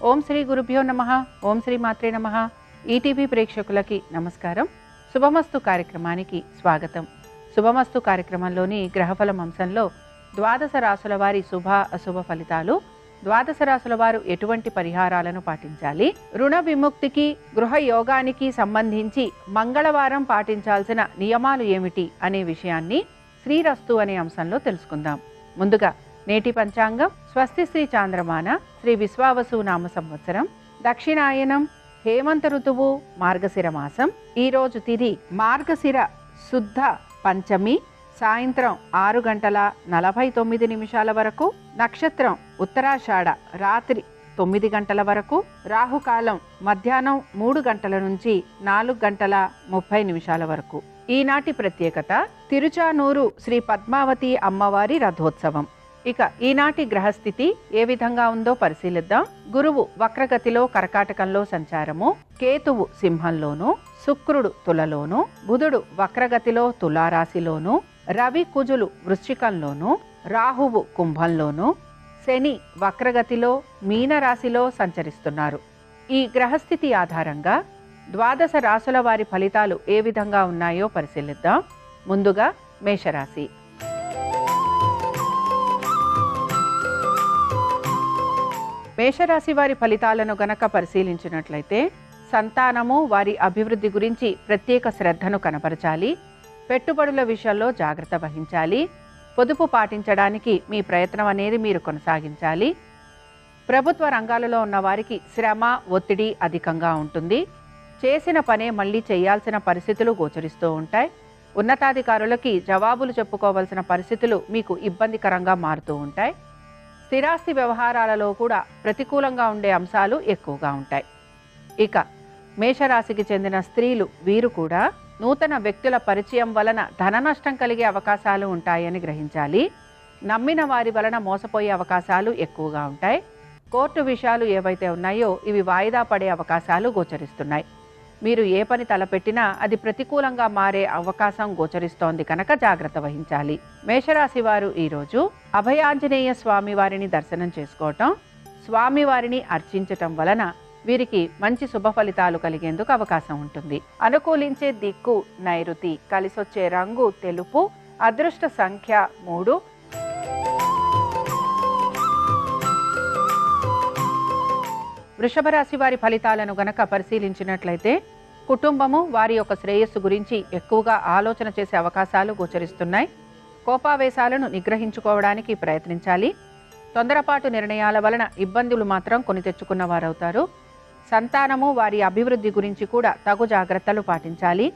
ఓం శ్రీ గురుభ్యో నమః. ఓం శ్రీ మాత్రే నమః. ఈటీవీ ప్రేక్షకులకి నమస్కారం. శుభమస్తు కార్యక్రమానికి స్వాగతం. శుభమస్తు కార్యక్రమంలోని గ్రహఫలం అంశంలో ద్వాదశ రాశుల వారి శుభ అశుభ ఫలితాలు, ద్వాదశ రాశుల వారు ఎటువంటి పరిహారాలను పాటించాలి, రుణ విముక్తికి గృహ యోగానికి సంబంధించి మంగళవారం పాటించాల్సిన నియమాలు ఏమిటి అనే విషయాన్ని శ్రీరస్తు అనే అంశంలో తెలుసుకుందాం. ముందుగా నేటి పంచాంగం స్వస్తి శ్రీ చాంద్రమాన శ్రీ విశ్వావసు నామ సంవత్సరం దక్షిణాయనం హేమంత ఋతువు మార్గశిర మాసం. ఈరోజు తిథి మార్గశిర శుద్ధ పంచమి సాయంత్రం 6:49 వరకు, నక్షత్రం ఉత్తరాషాఢ రాత్రి 9 గంటల వరకు, రాహుకాలం మధ్యాహ్నం 3 గంటల నుంచి 4:30 వరకు. ఈనాటి ప్రత్యేకత తిరుచానూరు శ్రీ పద్మావతి అమ్మవారి రథోత్సవం. ఇక ఈనాటి గ్రహస్థితి ఏ విధంగా ఉందో పరిశీలిద్దాం. గురువు వక్రగతిలో కర్కాటకంలో సంచారము, కేతువు సింహంలోను, శుక్రుడు తులలోను, బుధుడు వక్రగతిలో తులారాశిలోను, రవి కుజులు వృశ్చికంలోను, రాహువు కుంభంలోను, శని వక్రగతిలో మీనరాశిలో సంచరిస్తున్నారు. ఈ గ్రహస్థితి ఆధారంగా ద్వాదశ రాశుల వారి ఫలితాలు ఏ విధంగా ఉన్నాయో పరిశీలిద్దాం. ముందుగా మేషరాశి. మేషరాశి వారి ఫలితాలను గనక పరిశీలించినట్లయితే సంతానము వారి అభివృద్ధి గురించి ప్రత్యేక శ్రద్ధను కనపరచాలి. పెట్టుబడుల విషయంలో జాగ్రత్త వహించాలి. పొదుపు పాటించడానికి మీ ప్రయత్నం అనేది మీరు కొనసాగించాలి. ప్రభుత్వ రంగాలలో ఉన్న వారికి శ్రమ ఒత్తిడి అధికంగా ఉంటుంది. చేసిన పనే మళ్ళీ చేయాల్సిన పరిస్థితులు గోచరిస్తూ ఉంటాయి. ఉన్నతాధికారులకి జవాబులు చెప్పుకోవాల్సిన పరిస్థితులు మీకు ఇబ్బందికరంగా మారుతూ ఉంటాయి. స్థిరాస్తి వ్యవహారాలలో కూడా ప్రతికూలంగా ఉండే అంశాలు ఎక్కువగా ఉంటాయి. ఇక మేషరాశికి చెందిన స్త్రీలు వీరు కూడా నూతన వ్యక్తుల పరిచయం వలన ధన నష్టం కలిగే అవకాశాలు ఉంటాయని గ్రహించాలి. నమ్మిన వారి వలన మోసపోయే అవకాశాలు ఎక్కువగా ఉంటాయి. కోర్టు విషయాలు ఏవైతే ఉన్నాయో ఇవి వాయిదా పడే అవకాశాలు గోచరిస్తున్నాయి. మీరు ఏ పని తలపెట్టినా అది ప్రతికూలంగా మారే అవకాశం గోచరిస్తోంది కనుక జాగ్రత్త వహించాలి. మేషరాశి వారు ఈరోజు అభయాంజనేయ స్వామి వారిని దర్శనం చేసుకోవటం, స్వామివారిని అర్చించటం వలన వీరికి మంచి శుభ ఫలితాలు కలిగేందుకు అవకాశం ఉంటుంది. అనుకూలించే దిక్కు నైరుతి, కలిసొచ్చే రంగు తెలుపు, అదృష్ట సంఖ్య 3. వృషభ రాశి వారి ఫలితాలను గనక పరిశీలించినట్లయితే కుటుంబము వారి యొక్క శ్రేయస్సు గురించి ఎక్కువగా ఆలోచన చేసే అవకాశాలు గోచరిస్తున్నాయి. కోపావేశాలను నిగ్రహించుకోవడానికి ప్రయత్నించాలి. తొందరపాటు నిర్ణయాల వలన ఇబ్బందులు మాత్రం కొని తెచ్చుకున్న వారవుతారు. సంతానము వారి అభివృద్ధి గురించి కూడా తగు జాగ్రత్తలు పాటించాలి.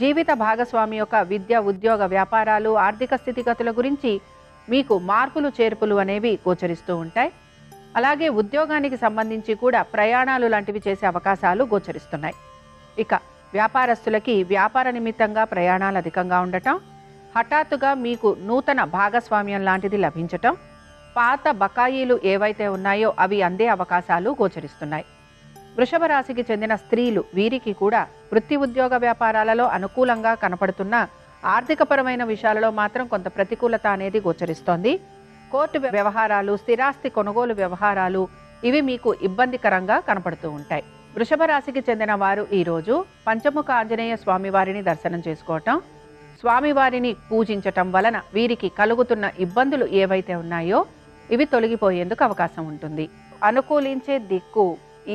జీవిత భాగస్వామి యొక్క విద్య, ఉద్యోగ, వ్యాపారాలు, ఆర్థిక స్థితిగతుల గురించి మీకు మార్పులు చేర్పులు అనేవి గోచరిస్తూ ఉంటాయి. అలాగే ఉద్యోగానికి సంబంధించి కూడా ప్రయాణాలు లాంటివి చేసే అవకాశాలు గోచరిస్తున్నాయి. ఇక వ్యాపారస్తులకి వ్యాపార నిమిత్తంగా ప్రయాణాలు అధికంగా ఉండటం, హఠాత్తుగా మీకు నూతన భాగస్వామ్యం లాంటిది లభించటం, పాత బకాయిలు ఏవైతే ఉన్నాయో అవి అందే అవకాశాలు గోచరిస్తున్నాయి. వృషభ రాశికి చెందిన స్త్రీలు వీరికి కూడా వృత్తి, ఉద్యోగ, వ్యాపారాలలో అనుకూలంగా కనపడుతున్న ఆర్థికపరమైన విషయాలలో మాత్రం కొంత ప్రతికూలత అనేది గోచరిస్తోంది. కోర్టు వ్యవహారాలు, స్థిరాస్తి కొనుగోలు వ్యవహారాలు ఇవి మీకు ఇబ్బందికరంగా కనపడుతూ ఉంటాయి. వృషభ రాశికి చెందిన వారు ఈరోజు పంచముఖ ఆంజనేయ స్వామివారిని దర్శనం చేసుకోవటం, స్వామివారిని పూజించటం వలన వీరికి కలుగుతున్న ఇబ్బందులు ఏవైతే ఉన్నాయో ఇవి తొలగిపోయేందుకు అవకాశం ఉంటుంది. అనుకూలించే దిక్కు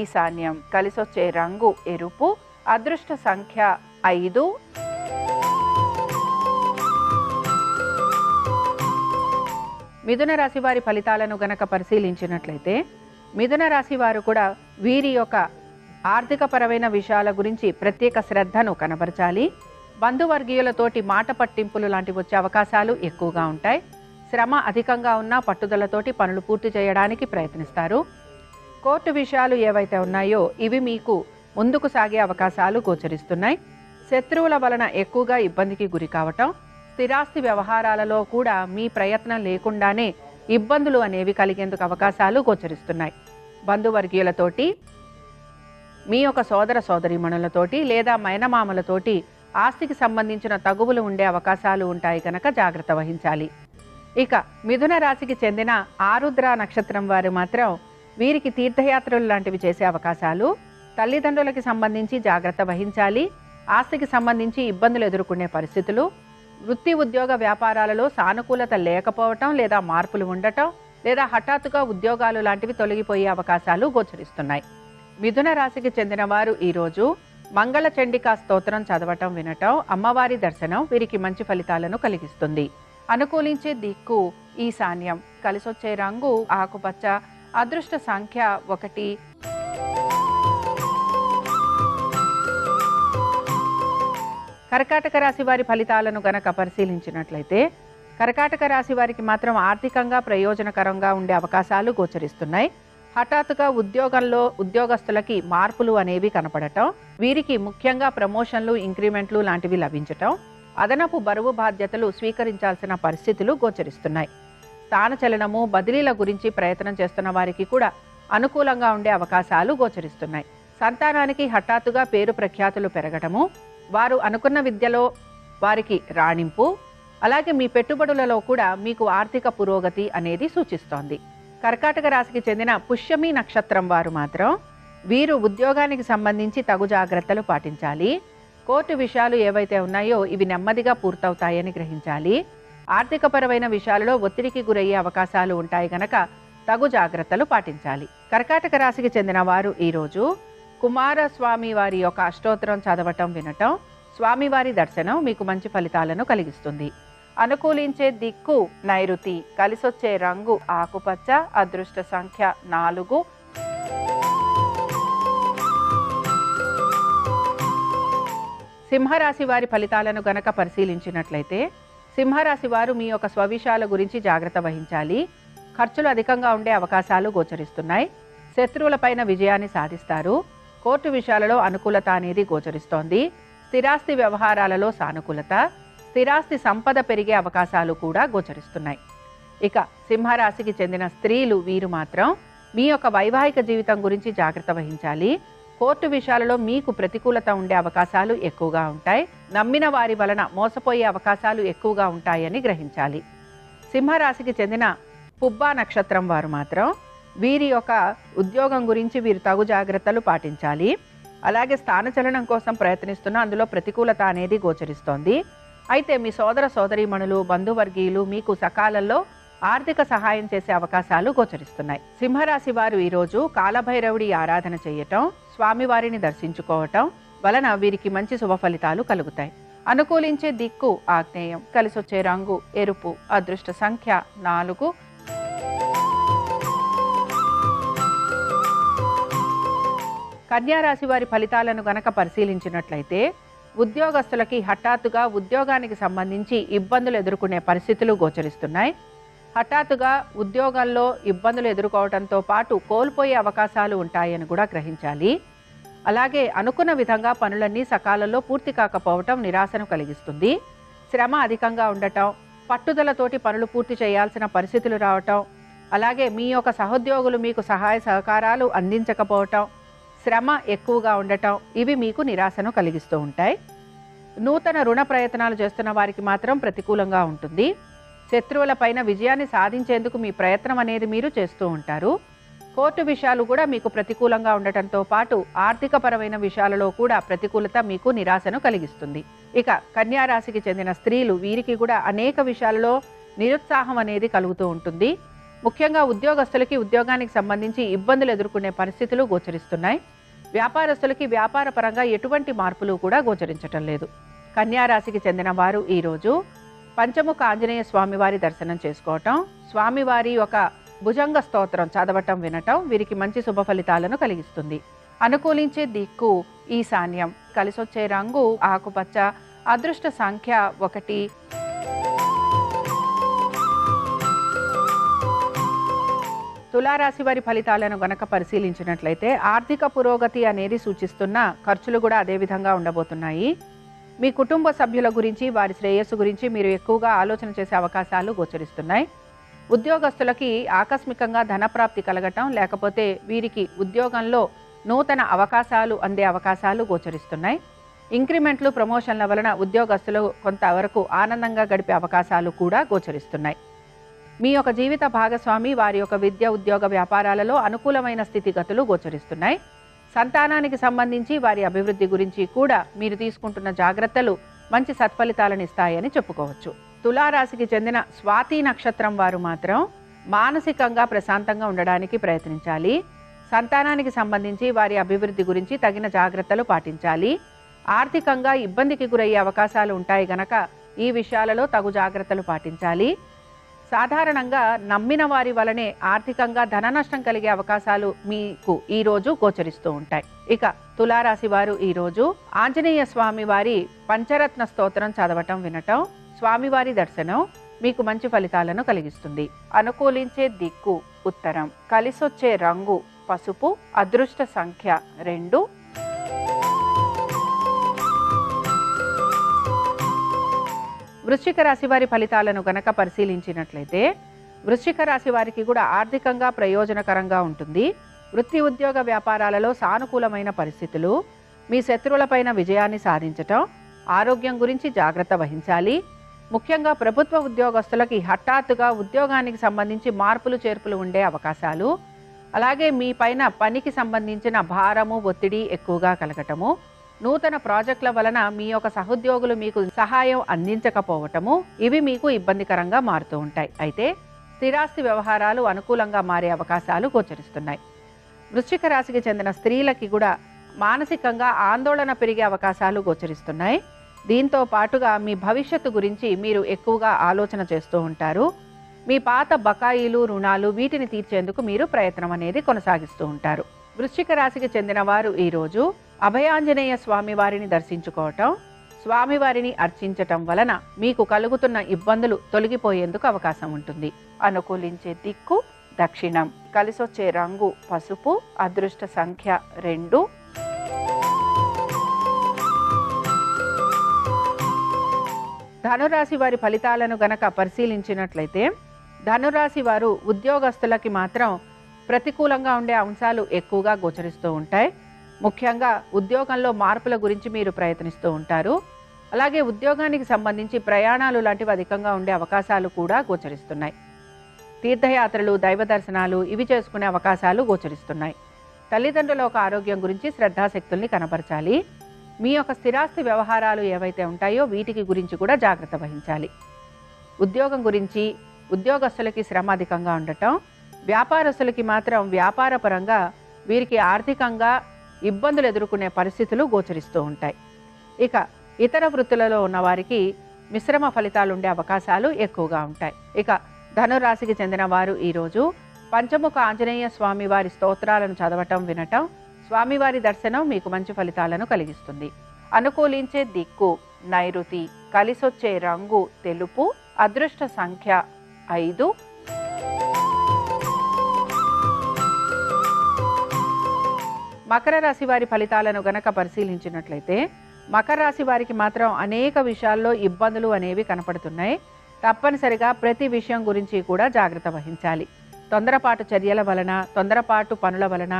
ఈశాన్యం, కలిసొచ్చే రంగు ఎరుపు, అదృష్ట సంఖ్య 5. మిథున రాశి వారి ఫలితాలను గనక పరిశీలించినట్లయితే మిథున రాశి వారు కూడా వీరి యొక్క ఆర్థికపరమైన విషయాల గురించి ప్రత్యేక శ్రద్ధను కనబరచాలి. బంధువర్గీయులతోటి మాట పట్టింపులు లాంటివి వచ్చే అవకాశాలు ఎక్కువగా ఉంటాయి. శ్రమ అధికంగా ఉన్నా పట్టుదలతోటి పనులు పూర్తి చేయడానికి ప్రయత్నిస్తారు. కోర్టు విషయాలు ఏవైతే ఉన్నాయో ఇవి మీకు ముందుకు సాగే అవకాశాలు గోచరిస్తున్నాయి. శత్రువుల వలన ఎక్కువగా ఇబ్బందికి గురి కావటం, స్థిరాస్తి వ్యవహారాలలో కూడా మీ ప్రయత్నం లేకుండానే ఇబ్బందులు అనేవి కలిగేందుకు అవకాశాలు గోచరిస్తున్నాయి. బంధువర్గీయులతోటి, మీ యొక్క సోదర సోదరీమణులతోటి లేదా మైనమామలతోటి ఆస్తికి సంబంధించిన తగువులు ఉండే అవకాశాలు ఉంటాయి కనుక జాగ్రత్త వహించాలి. ఇక మిథున రాశికి చెందిన ఆరుద్ర నక్షత్రం వారు మాత్రం వీరికి తీర్థయాత్రలు లాంటివి చేసే అవకాశాలు, తల్లిదండ్రులకి సంబంధించి జాగ్రత్త వహించాలి, ఆస్తికి సంబంధించి ఇబ్బందులు ఎదుర్కొనే పరిస్థితులు, వృత్తి ఉద్యోగ వ్యాపారాలలో సానుకూలత లేకపోవటం లేదా మార్పులు ఉండటం, లేదా హఠాత్తుగా ఉద్యోగాలు లాంటివి తొలగిపోయే అవకాశాలు గోచరిస్తున్నాయి. మిథున రాశికి చెందిన వారు ఈరోజు మంగళ చండికా స్తోత్రం చదవటం, వినటం, అమ్మవారి దర్శనం వీరికి మంచి ఫలితాలను కలిగిస్తుంది. అనుకూలించే దిక్కు ఈశాన్యం, కలిసొచ్చే రంగు ఆకుపచ్చ, అదృష్ట సంఖ్య 1. కర్కాటక రాశి వారి ఫలితాలను గనక పరిశీలించినట్లయితే కర్కాటక రాశి వారికి మాత్రం ఆర్థికంగా ప్రయోజనకరంగా ఉండే అవకాశాలు గోచరిస్తున్నాయి. హఠాత్తుగా ఉద్యోగంలో ఉద్యోగస్తులకి మార్పులు అనేవి కనపడటం, వీరికి ముఖ్యంగా ప్రమోషన్లు, ఇంక్రిమెంట్లు లాంటివి లభించటం, అదనపు బరువు బాధ్యతలు స్వీకరించాల్సిన పరిస్థితులు గోచరిస్తున్నాయి. స్థానచలనము, బదిలీల గురించి ప్రయత్నం చేస్తున్న వారికి కూడా అనుకూలంగా ఉండే అవకాశాలు గోచరిస్తున్నాయి. సంతానానికి హఠాత్తుగా పేరు ప్రఖ్యాతులు పెరగటము, వారు అనుకున్న విద్యలో వారికి రాణింపు, అలాగే మీ పెట్టుబడులలో కూడా మీకు ఆర్థిక పురోగతి అనేది సూచిస్తోంది. కర్కాటక రాశికి చెందిన పుష్యమి నక్షత్రం వారు మాత్రం వీరు ఉద్యోగానికి సంబంధించి తగు జాగ్రత్తలు పాటించాలి. కోర్టు విషయాలు ఏవైతే ఉన్నాయో ఇవి నెమ్మదిగా పూర్తవుతాయని గ్రహించాలి. ఆర్థికపరమైన విషయాలలో ఒత్తిడికి గురయ్యే అవకాశాలు ఉంటాయి గనక తగు జాగ్రత్తలు పాటించాలి. కర్కాటక రాశికి చెందిన వారు ఈరోజు కుమారస్వామి వారి యొక్క అష్టోత్తరం చదవటం, వినటం, స్వామివారి దర్శనం మీకు మంచి ఫలితాలను కలిగిస్తుంది. అనుకూలించే దిక్కు నైరుతి, కలిసొచ్చే రంగు ఆకుపచ్చ, అదృష్ట సంఖ్య 4. సింహరాశి వారి ఫలితాలను గనక పరిశీలించినట్లయితే సింహరాశి వారు మీ యొక్క స్వవిషయాల గురించి జాగ్రత్త వహించాలి. ఖర్చులు అధికంగా ఉండే అవకాశాలు గోచరిస్తున్నాయి. శత్రువులపైన విజయాన్ని సాధిస్తారు. కోర్టు విషయాలలో అనుకూలత అనేది గోచరిస్తోంది. స్థిరాస్తి వ్యవహారాలలో సానుకూలత, స్థిరాస్తి సంపద పెరిగే అవకాశాలు కూడా గోచరిస్తున్నాయి. ఇక సింహరాశికి చెందిన స్త్రీలు వీరు మాత్రం మీ యొక్క వైవాహిక జీవితం గురించి జాగ్రత్త వహించాలి. కోర్టు విషయాలలో మీకు ప్రతికూలత ఉండే అవకాశాలు ఎక్కువగా ఉంటాయి. నమ్మిన వారి వలన మోసపోయే అవకాశాలు ఎక్కువగా ఉంటాయని గ్రహించాలి. సింహరాశికి చెందిన పుబ్బా నక్షత్రం వారు మాత్రం వీరి యొక్క ఉద్యోగం గురించి వీరు తగు జాగ్రత్తలు పాటించాలి. అలాగే స్థానచలనం కోసం ప్రయత్నిస్తున్న అందులో ప్రతికూలత అనేది గోచరిస్తోంది. అయితే మీ సోదర సోదరీమణులు, బంధువర్గీయులు మీకు సకాలంలో ఆర్థిక సహాయం చేసే అవకాశాలు గోచరిస్తున్నాయి. సింహరాశి వారు ఈరోజు కాలభైరవుడి ఆరాధన చేయటం, స్వామివారిని దర్శించుకోవటం వలన వీరికి మంచి శుభ ఫలితాలు కలుగుతాయి. అనుకూలించే దిక్కు ఆగ్నేయం, కలిసొచ్చే రంగు ఎరుపు, అదృష్ట సంఖ్య 4. కన్యారాశి వారి ఫలితాలను గనక పరిశీలించినట్లయితే ఉద్యోగస్తులకి హఠాత్తుగా ఉద్యోగానికి సంబంధించి ఇబ్బందులు ఎదుర్కొనే పరిస్థితులు గోచరిస్తున్నాయి. హఠాత్తుగా ఉద్యోగాల్లో ఇబ్బందులు ఎదుర్కోవడంతో పాటు కోల్పోయే అవకాశాలు ఉంటాయని కూడా గ్రహించాలి. అలాగే అనుకున్న విధంగా పనులన్నీ సకాలంలో పూర్తి కాకపోవటం నిరాశను కలిగిస్తుంది. శ్రమ అధికంగా ఉండటం, పట్టుదలతోటి పనులు పూర్తి చేయాల్సిన పరిస్థితులు రావటం, అలాగే మీ యొక్క సహోద్యోగులు మీకు సహాయ సహకారాలు అందించకపోవటం, శ్రమ ఎక్కువగా ఉండటం ఇవి మీకు నిరాశను కలిగిస్తూ ఉంటాయి. నూతన రుణ ప్రయత్నాలు చేస్తున్న వారికి మాత్రం ప్రతికూలంగా ఉంటుంది. శత్రువులపైన విజయాన్ని సాధించేందుకు మీ ప్రయత్నం అనేది మీరు చేస్తూ ఉంటారు. కోర్టు విషయాలు కూడా మీకు ప్రతికూలంగా ఉండటంతో పాటు ఆర్థికపరమైన విషయాలలో కూడా ప్రతికూలత మీకు నిరాశను కలిగిస్తుంది. ఇక కన్యారాశికి చెందిన స్త్రీలు వీరికి కూడా అనేక విషయాలలో నిరుత్సాహం అనేది కలుగుతూ ఉంటుంది. ముఖ్యంగా ఉద్యోగస్తులకి ఉద్యోగానికి సంబంధించి ఇబ్బందులు ఎదుర్కొనే పరిస్థితులు గోచరిస్తున్నాయి. వ్యాపారస్తులకి వ్యాపార పరంగా ఎటువంటి మార్పులు కూడా గోచరించటం లేదు. కన్యారాశికి చెందిన వారు ఈరోజు పంచముఖ ఆంజనేయ స్వామివారి దర్శనం చేసుకోవటం, స్వామివారి యొక్క భుజంగ స్తోత్రం చదవటం, వినటం వీరికి మంచి శుభ ఫలితాలను కలిగిస్తుంది. అనుకూలించే దిక్కు ఈశాన్యం, కలిసొచ్చే రంగు ఆకుపచ్చ, అదృష్ట సంఖ్య 1. తులారాశి వారి ఫలితాలను గనక పరిశీలించినట్లయితే ఆర్థిక పురోగతి అనేది సూచిస్తున్న ఖర్చులు కూడా అదే విధంగా ఉండబోతున్నాయి. మీ కుటుంబ సభ్యుల గురించి, వారి శ్రేయస్సు గురించి మీరు ఎక్కువగా ఆలోచన చేసే అవకాశాలు గోచరిస్తున్నాయి. ఉద్యోగస్తులకి ఆకస్మికంగా ధనప్రాప్తి కలగటం, లేకపోతే వీరికి ఉద్యోగంలో నూతన అవకాశాలు అందే అవకాశాలు గోచరిస్తున్నాయి. ఇంక్రిమెంట్లు, ప్రమోషన్ల వలన ఉద్యోగస్తులు కొంతవరకు ఆనందంగా గడిపే అవకాశాలు కూడా గోచరిస్తున్నాయి. మీ యొక్క జీవిత భాగస్వామి వారి యొక్క విద్య, ఉద్యోగ, వ్యాపారాలలో అనుకూలమైన స్థితిగతులు గోచరిస్తున్నాయి. సంతానానికి సంబంధించి వారి అభివృద్ధి గురించి కూడా మీరు తీసుకుంటున్న జాగ్రత్తలు మంచి సత్ఫలితాలను ఇస్తాయని చెప్పుకోవచ్చు. తులారాశికి చెందిన స్వాతి నక్షత్రం వారు మాత్రం మానసికంగా ప్రశాంతంగా ఉండడానికి ప్రయత్నించాలి. సంతానానికి సంబంధించి వారి అభివృద్ధి గురించి తగిన జాగ్రత్తలు పాటించాలి. ఆర్థికంగా ఇబ్బందికి గురయ్యే అవకాశాలు ఉంటాయి గనక ఈ విషయాలలో తగు జాగ్రత్తలు పాటించాలి. సాధారణంగా నమ్మిన వారి వలనే ఆర్థికంగా ధన నష్టం కలిగే అవకాశాలు మీకు ఈరోజు గోచరిస్తూ ఉంటాయి. ఇక తులారాశి వారు ఈరోజు ఆంజనేయ స్వామి వారి పంచరత్న స్తోత్రం చదవటం, వినటం, స్వామివారి దర్శనం మీకు మంచి ఫలితాలను కలిగిస్తుంది. అనుకూలించే దిక్కు ఉత్తరం, కలిసొచ్చే రంగు పసుపు, అదృష్ట సంఖ్య 2. వృశ్చిక రాశి వారి ఫలితాలను గనక పరిశీలించినట్లయితే వృశ్చిక రాశి వారికి కూడా ఆర్థికంగా ప్రయోజనకరంగా ఉంటుంది. వృత్తి, ఉద్యోగ, వ్యాపారాలలో సానుకూలమైన పరిస్థితులు, మీ శత్రువులపైన విజయాన్ని సాధించటం, ఆరోగ్యం గురించి జాగ్రత్త వహించాలి. ముఖ్యంగా ప్రభుత్వ ఉద్యోగస్తులకి హఠాత్తుగా ఉద్యోగానికి సంబంధించి మార్పులు చేర్పులు ఉండే అవకాశాలు, అలాగే మీ పైన పనికి సంబంధించిన భారము, ఒత్తిడి ఎక్కువగా కలగటము, నూతన ప్రాజెక్టుల వలన మీ యొక్క సహోద్యోగులు మీకు సహాయం అందించకపోవటము, ఇవి మీకు ఇబ్బందికరంగా మారుతూ ఉంటాయి. అయితే స్థిరాస్తి వ్యవహారాలు అనుకూలంగా మారే అవకాశాలు గోచరిస్తున్నాయి. వృశ్చిక రాశికి చెందిన స్త్రీలకి కూడా మానసికంగా ఆందోళన పెరిగే అవకాశాలు గోచరిస్తున్నాయి. దీంతో పాటుగా మీ భవిష్యత్తు గురించి మీరు ఎక్కువగా ఆలోచన చేస్తూ ఉంటారు. మీ పాత బకాయిలు, రుణాలు వీటిని తీర్చేందుకు మీరు ప్రయత్నం అనేది కొనసాగిస్తూ ఉంటారు. వృశ్చిక రాశికి చెందిన వారు ఈరోజు అభయాంజనేయ స్వామి వారిని దర్శించుకోవటం, స్వామివారిని అర్చించటం వలన మీకు కలుగుతున్న ఇబ్బందులు తొలగిపోయేందుకు అవకాశం ఉంటుంది. అనుకూలించే దిక్కు దక్షిణం, కలిసొచ్చే రంగు పసుపు, అదృష్ట సంఖ్య 2. ధనురాశి వారి ఫలితాలను గనక పరిశీలించినట్లయితే ధనురాశి వారు ఉద్యోగస్తులకి మాత్రం ప్రతికూలంగా ఉండే అంశాలు ఎక్కువగా గోచరిస్తూ ఉంటాయి. ముఖ్యంగా ఉద్యోగంలో మార్పుల గురించి మీరు ప్రయత్నిస్తూ ఉంటారు. అలాగే ఉద్యోగానికి సంబంధించి ప్రయాణాలు లాంటివి అధికంగా ఉండే అవకాశాలు కూడా గోచరిస్తున్నాయి. తీర్థయాత్రలు, దైవ దర్శనాలు ఇవి చేసుకునే అవకాశాలు గోచరిస్తున్నాయి. తల్లిదండ్రుల యొక్క ఆరోగ్యం గురించి శ్రద్ధాశక్తుల్ని కనపరచాలి. మీ యొక్క స్థిరాస్తి వ్యవహారాలు ఏవైతే ఉంటాయో వీటికి గురించి కూడా జాగ్రత్త వహించాలి. ఉద్యోగం గురించి ఉద్యోగస్తులకి శ్రమ అధికంగా ఉండటం, వ్యాపారస్తులకి మాత్రం వ్యాపారపరంగా వీరికి ఆర్థికంగా ఇబ్బందులు ఎదుర్కొనే పరిస్థితులు గోచరిస్తూ ఉంటాయి. ఇక ఇతర వృత్తులలో ఉన్న వారికి మిశ్రమ ఫలితాలు ఉండే అవకాశాలు ఎక్కువగా ఉంటాయి. ఇక ధనురాశికి చెందిన వారు ఈరోజు పంచముఖ ఆంజనేయ స్వామి వారి స్తోత్రాలను చదవటం, వినటం, స్వామివారి దర్శనం మీకు మంచి ఫలితాలను కలిగిస్తుంది. అనుకూలించే దిక్కు నైరుతి, కలిసొచ్చే రంగు తెలుపు, అదృష్ట సంఖ్య 5. మకర రాశి వారి ఫలితాలను గనక పరిశీలించినట్లయితే మకర రాశి వారికి మాత్రం అనేక విషయాల్లో ఇబ్బందులు అనేవి కనపడుతున్నాయి. తప్పనిసరిగా ప్రతి విషయం గురించి కూడా జాగ్రత్త వహించాలి. తొందరపాటు చర్యల వలన, తొందరపాటు పనుల వలన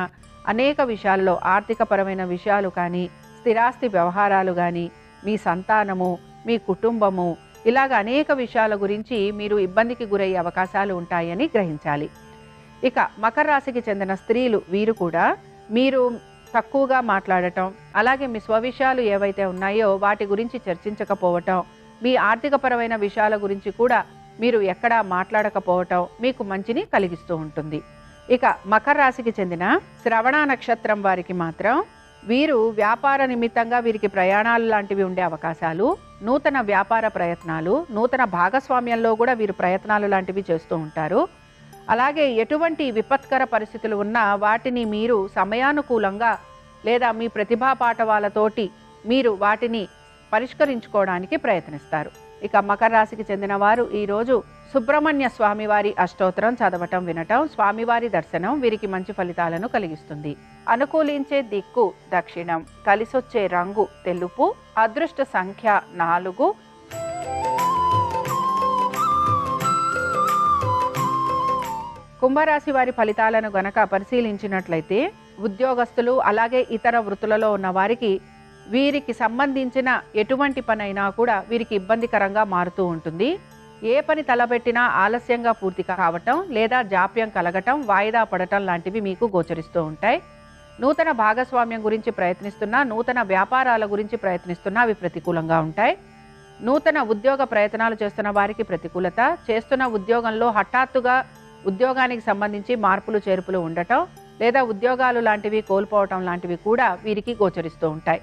అనేక విషయాల్లో ఆర్థికపరమైన విషయాలు కానీ, స్థిరాస్తి వ్యవహారాలు కానీ, మీ సంతానము, మీ కుటుంబము ఇలాగ అనేక విషయాల గురించి మీరు ఇబ్బందికి గురయ్యే అవకాశాలు ఉంటాయని గ్రహించాలి. ఇక మకర రాశికి చెందిన స్త్రీలు వీరు కూడా మీరు తక్కువగా మాట్లాడటం, అలాగే మీ స్వవిషయాలు ఏవైతే ఉన్నాయో వాటి గురించి చర్చించకపోవటం, మీ ఆర్థికపరమైన విషయాల గురించి కూడా మీరు ఎక్కడా మాట్లాడకపోవటం మీకు మంచిని కలిగిస్తూ ఉంటుంది. ఇక మకర రాశికి చెందిన శ్రవణ నక్షత్రం వారికి మాత్రం వీరు వ్యాపార నిమిత్తంగా వీరికి ప్రయాణాలు లాంటివి ఉండే అవకాశాలు, నూతన వ్యాపార ప్రయత్నాలు, నూతన భాగస్వామ్యంలో కూడా వీరు ప్రయత్నాలు లాంటివి చేస్తూ ఉంటారు. అలాగే ఎటువంటి విపత్కర పరిస్థితులు ఉన్నా వాటిని మీరు సమయానుకూలంగా లేదా మీ ప్రతిభా పాఠవాలతోటి మీరు వాటిని పరిష్కరించుకోవడానికి ప్రయత్నిస్తారు. ఇక మకర రాశికి చెందిన వారు ఈరోజు సుబ్రహ్మణ్య స్వామివారి అష్టోత్తరం చదవటం, వినటం, స్వామివారి దర్శనం వీరికి మంచి ఫలితాలను కలిగిస్తుంది. అనుకూలించే దిక్కు దక్షిణం, కలిసొచ్చే రంగు తెలుపు, అదృష్ట సంఖ్య 4. కుంభరాశి వారి ఫలితాలను గనక పరిశీలించినట్లయితే ఉద్యోగస్తులు అలాగే ఇతర వృత్తులలో ఉన్న వారికి వీరికి సంబంధించిన ఎటువంటి పనైనా కూడా వీరికి ఇబ్బందికరంగా మారుతూ ఉంటుంది. ఏ పని తలపెట్టినా ఆలస్యంగా పూర్తి కావటం లేదా జాప్యం కలగటం, వాయిదా పడటం లాంటివి మీకు గోచరిస్తూ ఉంటాయి. నూతన భాగస్వామ్యం గురించి ప్రయత్నిస్తున్నా, నూతన వ్యాపారాల గురించి ప్రయత్నిస్తున్నా అవి ప్రతికూలంగా ఉంటాయి. నూతన ఉద్యోగ ప్రయత్నాలు చేస్తున్న వారికి ప్రతికూలత, చేస్తున్న ఉద్యోగంలో హఠాత్తుగా ఉద్యోగానికి సంబంధించి మార్పులు చేర్పులు ఉండటం లేదా ఉద్యోగాలు లాంటివి కోల్పోవటం లాంటివి కూడా వీరికి గోచరిస్తూ ఉంటాయి.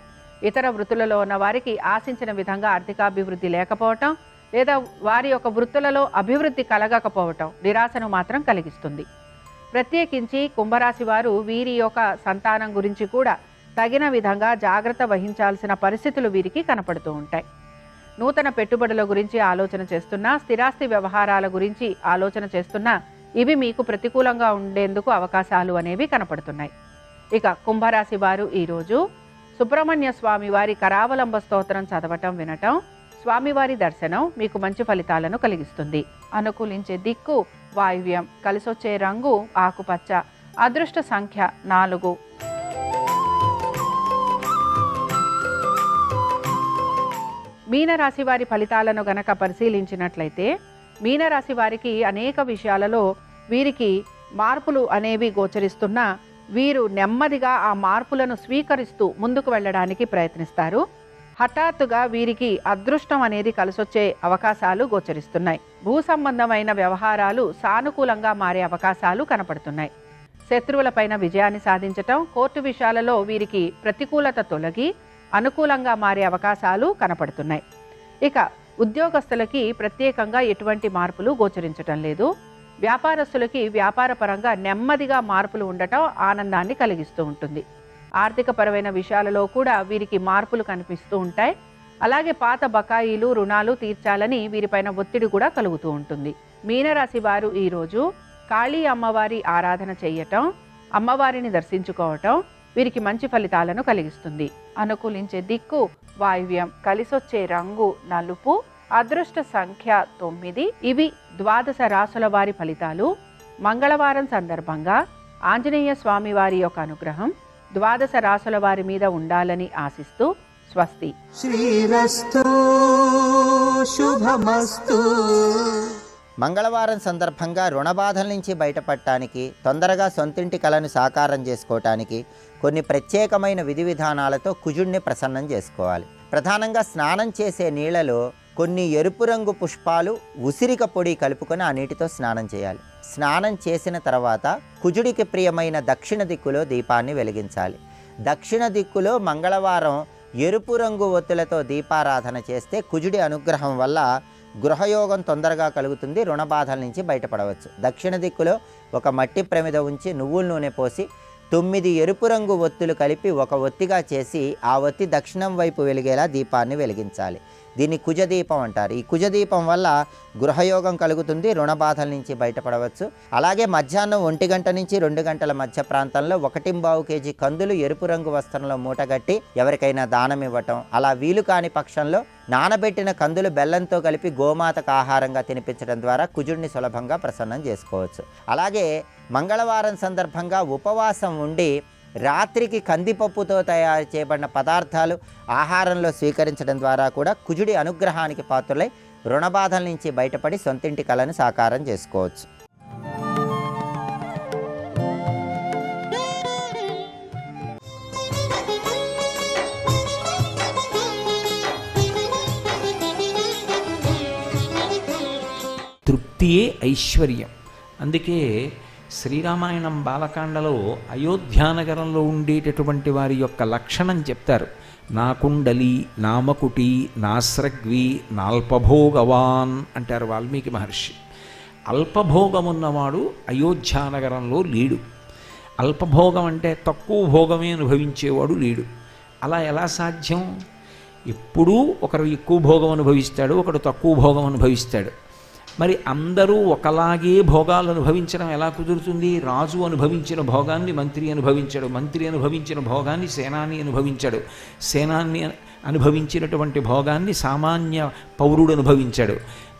ఇతర వృత్తులలో ఉన్న వారికి ఆశించిన విధంగా ఆర్థికాభివృద్ధి లేకపోవటం లేదా వారి యొక్క వృత్తులలో అభివృద్ధి కలగకపోవటం నిరాశను మాత్రం కలిగిస్తుంది. ప్రత్యేకించి కుంభరాశి వారు వీరి యొక్క సంతానం గురించి కూడా తగిన విధంగా జాగ్రత్త వహించాల్సిన పరిస్థితులు వీరికి కనపడుతూ ఉంటాయి. నూతన పెట్టుబడుల గురించి ఆలోచన చేస్తున్నా, స్థిరాస్తి వ్యవహారాల గురించి ఆలోచన చేస్తున్నా ఇవి మీకు ప్రతికూలంగా ఉండేందుకు అవకాశాలు అనేవి కనపడుతున్నాయి. ఇక కుంభరాశి వారు ఈరోజు సుబ్రహ్మణ్య స్వామి వారి కరావలంబ స్తోత్రం చదవటం, వినటం, స్వామివారి దర్శనం మీకు మంచి ఫలితాలను కలిగిస్తుంది. అనుకూలించే దిక్కు వాయువ్యం, కలిసొచ్చే రంగు ఆకుపచ్చ, అదృష్ట సంఖ్య 4. మీనరాశి వారి ఫలితాలను గనక పరిశీలించినట్లయితే మీనరాశి వారికి అనేక విషయాలలో వీరికి మార్పులు అనేవి గోచరిస్తున్నా వీరు నెమ్మదిగా ఆ మార్పులను స్వీకరిస్తూ ముందుకు వెళ్ళడానికి ప్రయత్నిస్తారు. హఠాత్తుగా వీరికి అదృష్టం అనేది కలిసొచ్చే అవకాశాలు గోచరిస్తున్నాయి. భూ సంబంధమైన వ్యవహారాలు సానుకూలంగా మారే అవకాశాలు కనపడుతున్నాయి. శత్రువులపైన విజయాన్ని సాధించటం, కోర్టు విషయాలలో వీరికి ప్రతికూలత తొలగి అనుకూలంగా మారే అవకాశాలు కనపడుతున్నాయి. ఇక ఉద్యోగస్తులకి ప్రత్యేకంగా ఎటువంటి మార్పులు గోచరించటం లేదు. వ్యాపారస్తులకి వ్యాపారపరంగా నెమ్మదిగా మార్పులు ఉండటం ఆనందాన్ని కలిగిస్తూ ఉంటుంది. ఆర్థికపరమైన విషయాలలో కూడా వీరికి మార్పులు కనిపిస్తూ ఉంటాయి. అలాగే పాత బకాయిలు, రుణాలు తీర్చాలని వీరిపైన ఒత్తిడి కూడా కలుగుతూ ఉంటుంది. మీనరాశి వారు ఈరోజు కాళీ అమ్మవారి ఆరాధన చేయటం, అమ్మవారిని దర్శించుకోవటం వీరికి మంచి ఫలితాలను కలిగిస్తుంది. అనుకూలించే దిక్కు వాయువ్యం, కలిసొచ్చే రంగు నలుపు, అదృష్ట సంఖ్య 9. ఇవి 12 రాసుల వారి ఫలితాలు. మంగళవారం సందర్భంగా ఆంజనేయ స్వామి వారి యొక్క అనుగ్రహం 12 రాసుల వారి మీద ఉండాలని ఆశిస్తూ స్వస్తి. శ్రీరస్తు శుభమస్తు. మంగళవారం సందర్భంగా రుణబాధల నుంచి బయటపడటానికి, తొందరగా సొంతింటి కలను సాకారం చేసుకోవటానికి కొన్ని ప్రత్యేకమైన విధి విధానాలతో కుజుడిని ప్రసన్నం చేసుకోవాలి. ప్రధానంగా స్నానం చేసే నీళ్లలో కొన్ని ఎరుపు రంగు పుష్పాలు, ఉసిరిక పొడి కలుపుకొని ఆ నీటితో స్నానం చేయాలి. స్నానం చేసిన తర్వాత కుజుడికి ప్రియమైన దక్షిణ దిక్కులో దీపాన్ని వెలిగించాలి. దక్షిణ దిక్కులో మంగళవారం ఎరుపు రంగు ఒత్తులతో దీపారాధన చేస్తే కుజుడి అనుగ్రహం వల్ల గృహయోగం తొందరగా కలుగుతుంది, రుణబాధల నుంచి బయటపడవచ్చు. దక్షిణ దిక్కులో ఒక మట్టి ప్రమిద ఉంచి నువ్వుల నూనె పోసి 9 ఎరుపు రంగు ఒత్తులు కలిపి ఒక ఒత్తిగా చేసి ఆ ఒత్తి దక్షిణం వైపు వెలిగేలా దీపాన్ని వెలిగించాలి. దీన్ని కుజదీపం అంటారు. ఈ కుజదీపం వల్ల గృహయోగం కలుగుతుంది, రుణబాధల నుంచి బయటపడవచ్చు. అలాగే మధ్యాహ్నం 1 గంట నుంచి 2 గంటల మధ్య ప్రాంతంలో 1.25 కేజీ కందులు ఎరుపు రంగు వస్త్రంలో మూటగట్టి ఎవరికైనా దానం ఇవ్వటం, అలా వీలు కాని పక్షంలో నానబెట్టిన కందులు బెల్లంతో కలిపి గోమాతకు ఆహారంగా తినిపించడం ద్వారా కుజుడిని సులభంగా ప్రసన్నం చేసుకోవచ్చు. అలాగే మంగళవారం సందర్భంగా ఉపవాసం ఉండి రాత్రికి కందిపప్పుతో తయారు చేయబడిన పదార్థాలు ఆహారంలో స్వీకరించడం ద్వారా కూడా కుజుడి అనుగ్రహానికి పాత్రులై రుణబాధల నుంచి బయటపడి సొంతింటి కలను సాకారం చేసుకోవచ్చు. తృప్తియే ఐశ్వర్యం. అందుకే శ్రీరామాయణం బాలకాండలో అయోధ్యానగరంలో ఉండేటటువంటి వారి యొక్క లక్షణం చెప్తారు. నాకుండలి, నామకుటి, నాస్రగ్వి, నాల్పభోగవాన్ అంటారు వాల్మీకి మహర్షి. అల్పభోగమున్నవాడు అయోధ్యానగరంలో లేడు. అల్పభోగం అంటే తక్కువ భోగమే అనుభవించేవాడు లేడు. అలా ఎలా సాధ్యం? ఎప్పుడూ ఒకరు ఎక్కువ భోగం అనుభవిస్తాడు, ఒకడు తక్కువ భోగం అనుభవిస్తాడు. మరి అందరూ ఒకలాగే భోగాలు అనుభవించడం ఎలా కుదురుతుంది? రాజు అనుభవించిన భోగాన్ని మంత్రి అనుభవించాడు, మంత్రి అనుభవించిన భోగాన్ని సేనాని అనుభవించాడు, సేనాన్ని అనుభవించినటువంటి భోగాన్ని సామాన్య పౌరుడు అనుభవించాడు.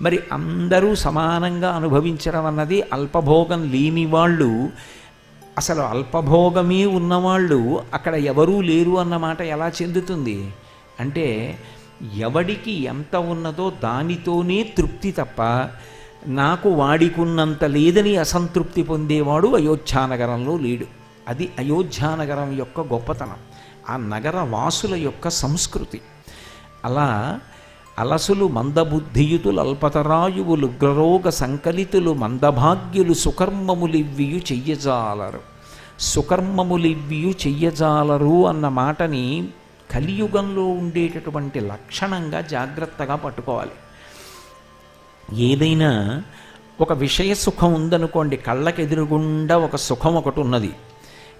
మరి అందరూ సమానంగా అనుభవించడం అన్నది అల్పభోగం లేని వాళ్ళు, అసలు అల్పభోగమే ఉన్నవాళ్ళు అక్కడ ఎవరూ లేరు అన్నమాట ఎలా చెందుతుంది? అంటే ఎవడికి ఎంత ఉన్నదో దానితోనే తృప్తి తప్ప నాకు వాడికున్నంత లేదని అసంతృప్తి పొందేవాడు అయోధ్యానగరంలో లేడు. అది అయోధ్యానగరం యొక్క గొప్పతనం, ఆ నగర వాసుల యొక్క సంస్కృతి. అలా అలసులు మందబుద్ధియుతులు అల్పతరాయువులు ఉగ్రరోగ సంకలితులు మందభాగ్యులు సుకర్మములివ్వియు చెయ్యజాలరు. సుకర్మములివ్వియు చెయ్యజాలరు అన్న మాటని కలియుగంలో ఉండేటటువంటి లక్షణంగా జాగ్రత్తగా పట్టుకోవాలి. ఏదైనా ఒక విషయ సుఖం ఉందనుకోండి, కళ్ళకెదురుగుండా ఒక సుఖం ఒకటి ఉన్నది.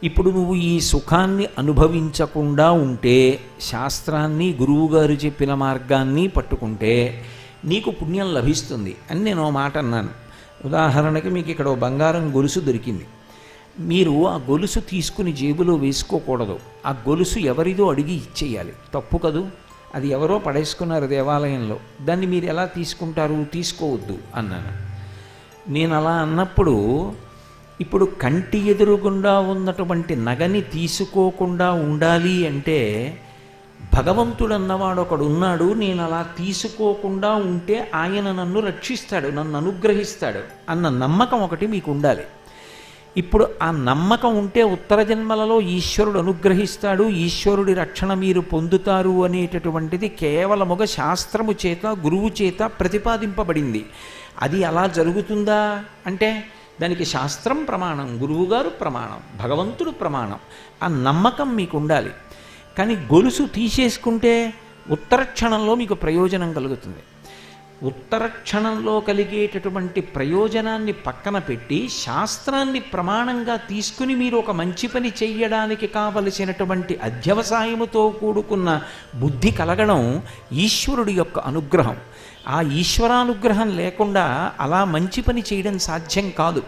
ఇప్పుడు నువ్వు ఈ సుఖాన్ని అనుభవించకుండా ఉంటే, శాస్త్రాన్ని గురువుగారు చెప్పిన మార్గాన్ని పట్టుకుంటే నీకు పుణ్యం లభిస్తుంది అని నేను ఓ మాట అన్నాను. ఉదాహరణకి మీకు ఇక్కడ ఓ బంగారం గొలుసు దొరికింది. మీరు ఆ గొలుసు తీసుకుని జేబులో వేసుకోకూడదు, ఆ గొలుసు ఎవరిదో అడిగి ఇచ్చేయాలి. తప్పు కదూ, అది ఎవరో పడేసుకున్నారు దేవాలయంలో, దాన్ని మీరు ఎలా తీసుకుంటారు? తీసుకోవద్దు అన్నాను. నేను అలా అన్నప్పుడు ఇప్పుడు కంటి ఎదురుగుండా ఉన్నటువంటి నగని తీసుకోకుండా ఉండాలి అంటే భగవంతుడు అన్నవాడు ఒకడు ఉన్నాడు, నేను అలా తీసుకోకుండా ఉంటే ఆయన నన్ను రక్షిస్తాడు, నన్ను అనుగ్రహిస్తాడు అన్న నమ్మకం ఒకటి మీకు ఉండాలి. ఇప్పుడు ఆ నమ్మకం ఉంటే ఉత్తర జన్మలలో ఈశ్వరుడు అనుగ్రహిస్తాడు, ఈశ్వరుడి రక్షణ మీరు పొందుతారు అనేటటువంటిది కేవలముగ శాస్త్రము చేత గురువు చేత ప్రతిపాదింపబడింది. అది అలా జరుగుతుందా అంటే దానికి శాస్త్రం ప్రమాణం, గురువుగారు ప్రమాణం, భగవంతుడు ప్రమాణం. ఆ నమ్మకం మీకు ఉండాలి. కానీ గొలుసు తీసేసుకుంటే ఉత్తర క్షణంలో మీకు ప్రయోజనం కలుగుతుంది. ఉత్తర క్షణంలో కలిగేటటువంటి ప్రయోజనాన్ని పక్కన పెట్టి శాస్త్రాన్ని ప్రమాణంగా తీసుకుని మీరు ఒక మంచి పని చెయ్యడానికి కావలసినటువంటి అధ్యవసాయముతో కూడుకున్న బుద్ధి కలగడం ఈశ్వరుడి యొక్క అనుగ్రహం. ఆ ఈశ్వరానుగ్రహం లేకుండా అలా మంచి పని చేయడం సాధ్యం కాదు.